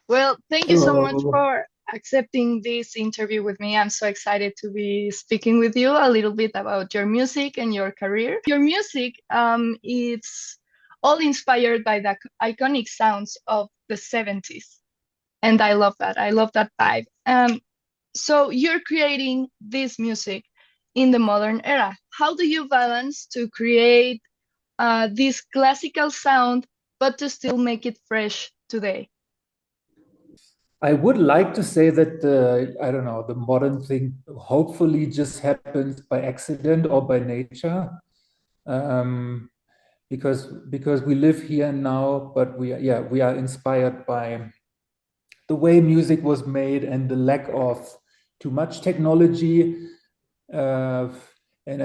Well, thank you so much Hello. for accepting this interview with me. I'm so excited to be speaking with you a little bit about your music and your career. Your music, it's all inspired by the iconic sounds of the 70s. And I love that. I love that vibe. So you're creating this music in the modern era. How do you balance to create this classical sound, but to still make it fresh today? I would like to say that I don't know, the modern thing hopefully just happens by accident or by nature, um, because we live here now, but we are inspired by the way music was made and the lack of too much technology. Uh, and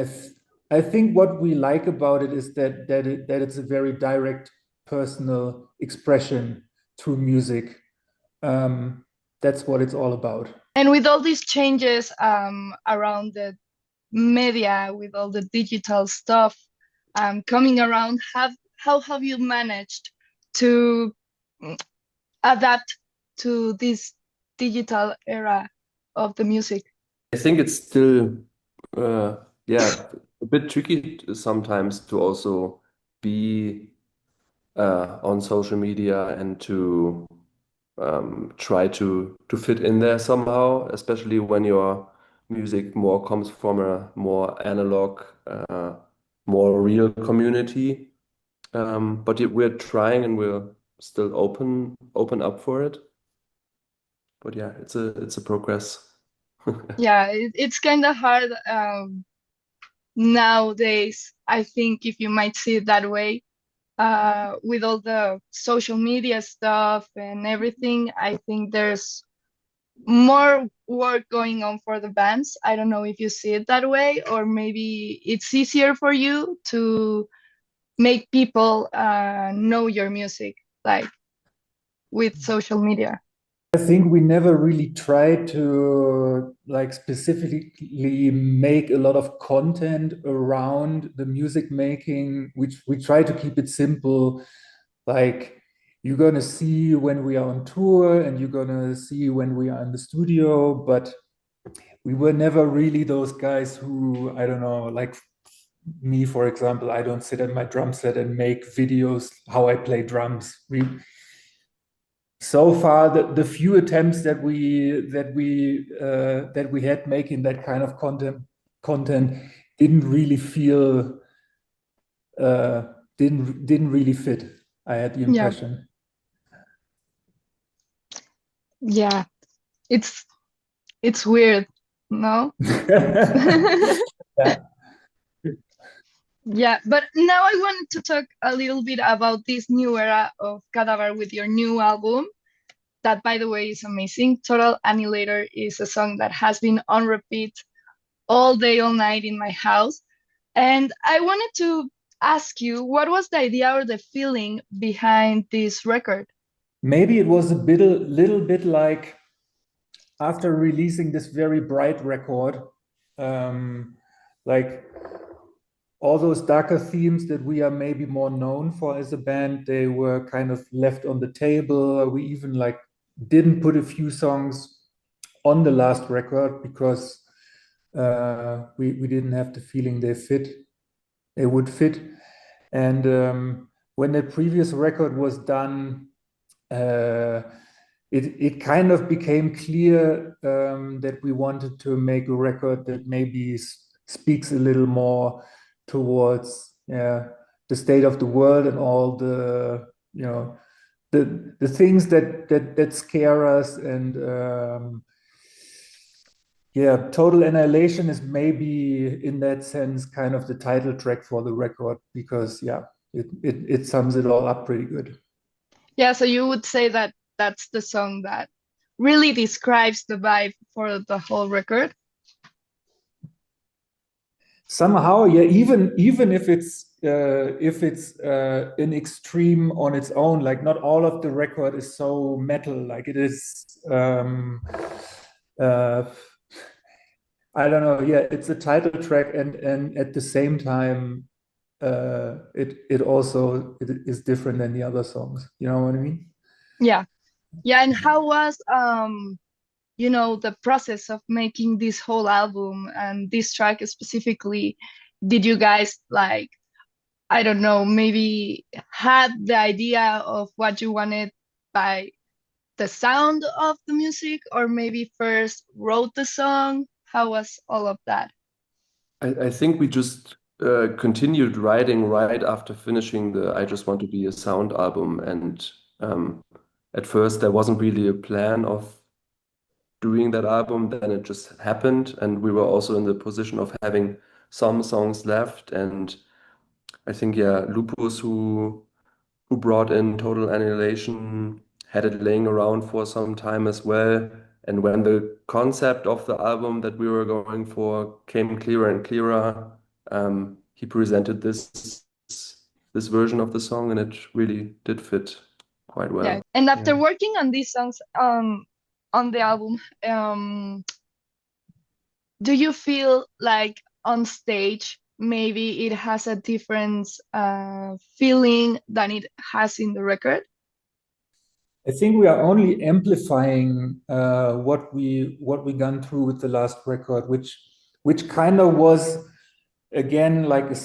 I think what we like about it is that it's a very direct personal expression through music. Um, that's what it's all about. And with all these changes around the media, with all the digital stuff coming around, how have you managed to mm, adapt to this digital era of the music? I think it's still, uh, yeah, a bit tricky sometimes to also be on social media and to try to fit in there somehow, especially when your music more comes from a more analog, more real community. But we're trying and we're still open up for it. But yeah, it's a progress. Yeah, it's kind of hard nowadays, I think, if you might see it that way, with all the social media stuff and everything. I think there's more work going on for the bands. I don't know if you see it that way, or maybe it's easier for you to make people know your music, like with social media. I think we never really tried to like specifically make a lot of content around the music making, which we try to keep it simple. Like you're gonna see when we are on tour and you're gonna see when we are in the studio, but we were never really those guys who, I don't know, like me, for example, I don't sit at my drum set and make videos how I play drums. We so far the few attempts that we had making that kind of content didn't really feel uh, didn't really fit. I had the Yeah, impression. yeah, it's it's weird, no? Yeah. Yeah, but now I wanted to talk a little bit about this new era of Kadavar with your new album. That, by the way, is amazing. Total Annihilator is a song that has been on repeat all day, all night in my house. And I wanted to ask you, what was the idea or the feeling behind this record? Maybe it was little bit like after releasing this very bright record, um, like all those darker themes that we are maybe more known for as a band, they were kind of left on the table. We even like didn't put a few songs on the last record because we didn't have the feeling they would fit. And when the previous record was done, uh, it kind of became clear that we wanted to make a record that maybe speaks a little more towards the state of the world and all the the things that scare us and yeah, Total Annihilation is maybe in that sense kind of the title track for the record because yeah, it sums it all up pretty good. Yeah, so you would say that that's the song that really describes the vibe for the whole record. Somehow, yeah, even if it's an extreme on its own, like not all of the record is so metal, like it is uh I don't know, yeah, it's a title track and at the same time it also it is different than the other songs. You know what I mean? Yeah. Yeah, and how was you know, the process of making this whole album and this track specifically? Did you guys like, I don't know, maybe had the idea of what you wanted by the sound of the music, or maybe first wrote the song? How was all of that? I think we just continued writing right after finishing the I Just Want to Be a Sound album. And um, at first, there wasn't really a plan of doing that album. Then it just happened. And we were also in the position of having some songs left. And I think, yeah, Lupus, who brought in Total Annihilation, had it laying around for some time as well. And when the concept of the album that we were going for came clearer and clearer, he presented this version of the song, and it really did fit quite Yeah. well. And after Yeah. working on these songs on the album, do you feel like on stage maybe it has a different feeling than it has in the record? I think we are only amplifying what we gone through with the last record, which kind of was again like a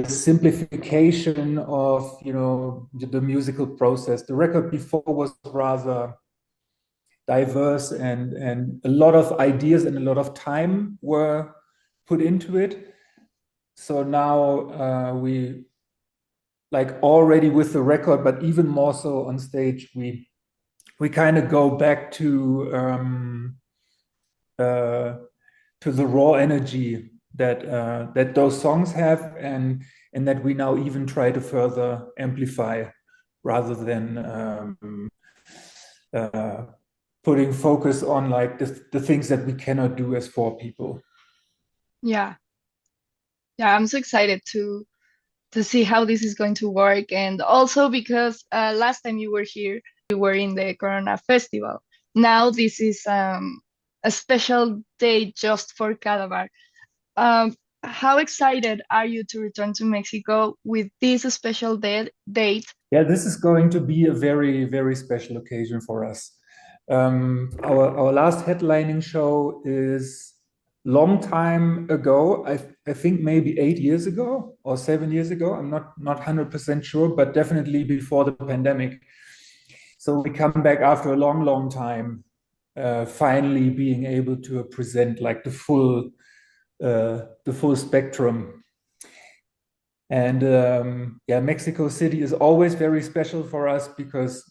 simplification of the musical process. The record before was rather diverse, and a lot of ideas and a lot of time were put into it. So now we like already with the record, but even more so on stage, we kind of go back uh, to the raw energy that those songs have, and that we now even try to further amplify rather than uh, putting focus on like the things that we cannot do as four people. Yeah. Yeah, I'm so excited to see how this is going to work. And also because last time you were here, you were in the Corona Festival. Now this is a special day just for Kadavar. How excited are you to return to Mexico with this special date? Yeah, this is going to be a very, very special occasion for us. Our last headlining show is long time ago. I think maybe 8 years ago or 7 years ago. I'm not 100% sure, but definitely before the pandemic. So we come back after a long, long time, finally being able to present like the full spectrum. And yeah, Mexico City is always very special for us because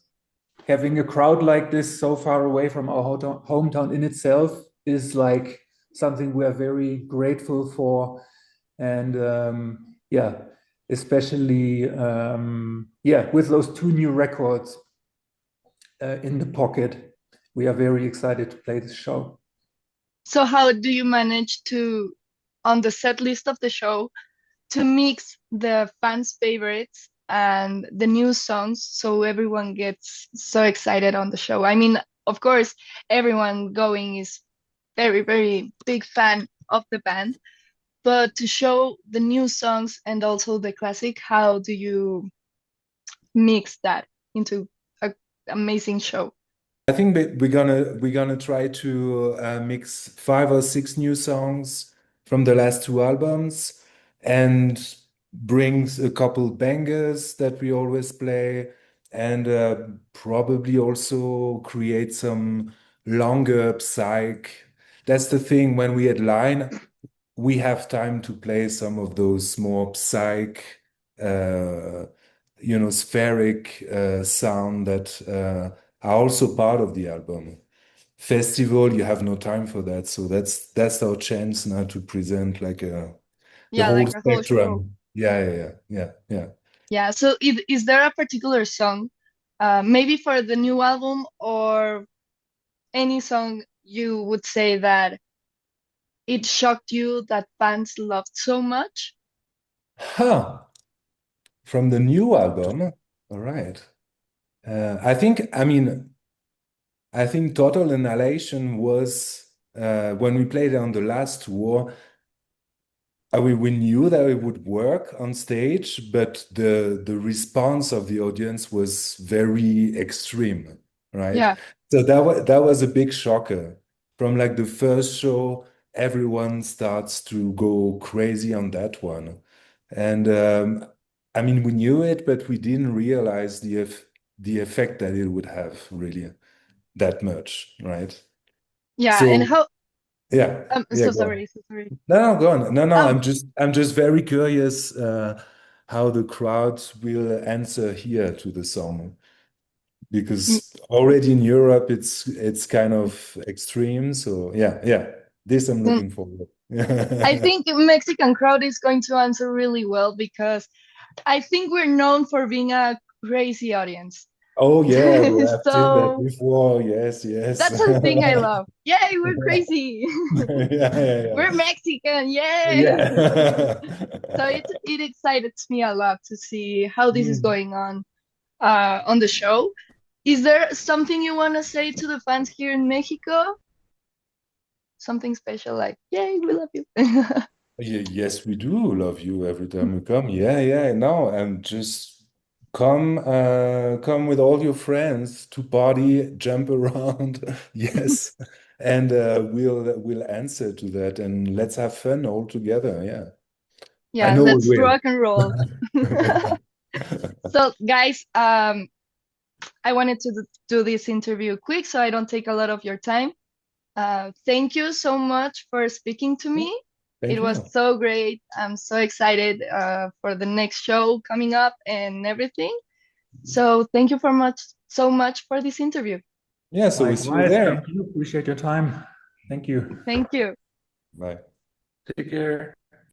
having a crowd like this so far away from our hometown in itself is like something we are very grateful for. And yeah, especially yeah, with those two new records in the pocket, we are very excited to play this show. So how do you manage to, on the set list of the show, to mix the fans' favorites and the new songs so everyone gets so excited on the show? I mean, of course, everyone going is very, very big fan of the band, but to show the new songs and also the classic, how do you mix that into an amazing show? I think we're gonna try to mix 5 or 6 new songs from the last 2 albums and brings a couple bangers that we always play, and probably also create some longer psych. That's the thing, when we headline, we have time to play some of those more psych, uh, spheric sound that are also part of the album. Festival, you have no time for that, so that's our chance now to present like the Yeah, whole like a whole show. spectrum. Yeah. Yeah, so is there a particular song, maybe for the new album or any song you would say that it shocked you that fans loved so much? Huh. From the new album, all right. I think Total Annihilation was when we played on the last tour. We knew that it would work on stage, but the response of the audience was very extreme. right? Yeah. So that was a big shocker. From like the first show, everyone starts to go crazy on that one. And I mean, we knew it, but we didn't realize the effect that it would have really that much, right? Yeah. And So how, yeah, I'm yeah, so go on. sorry, so sorry. No, go on. No, Um, I'm just very curious how the crowds will answer here to the song. y- Because already in Europe it's kind of extreme. So yeah, this I'm mm, looking forward. I think Mexican crowd is going to answer really well because I think we're known for being a crazy audience. Oh yeah, we have seen that So before. Yes, yes. that's the thing I love. Yay, we're crazy. Yeah. We're Mexican, yay. Yeah. So it excites me a lot to see how this is Mm. going on the show. Is there something you want to say to the fans here in Mexico? Something special like, yay, we love you. Yes, we do love you every time we come. Yeah. No, and just come with all your friends to party, jump around. Yes. And we'll answer to that and let's have fun all together. Yeah. I Yeah, know let's we rock and roll. will. So, guys, I wanted to do this interview quick so I don't take a lot of your time. Thank you so much for speaking to me. Thank It was you. so great. I'm so excited for the next show coming up and everything. So thank you so much for this interview. Yeah, so we see you Likewise, there. thank you. Appreciate your time. Thank you. Thank you. Bye. Take care.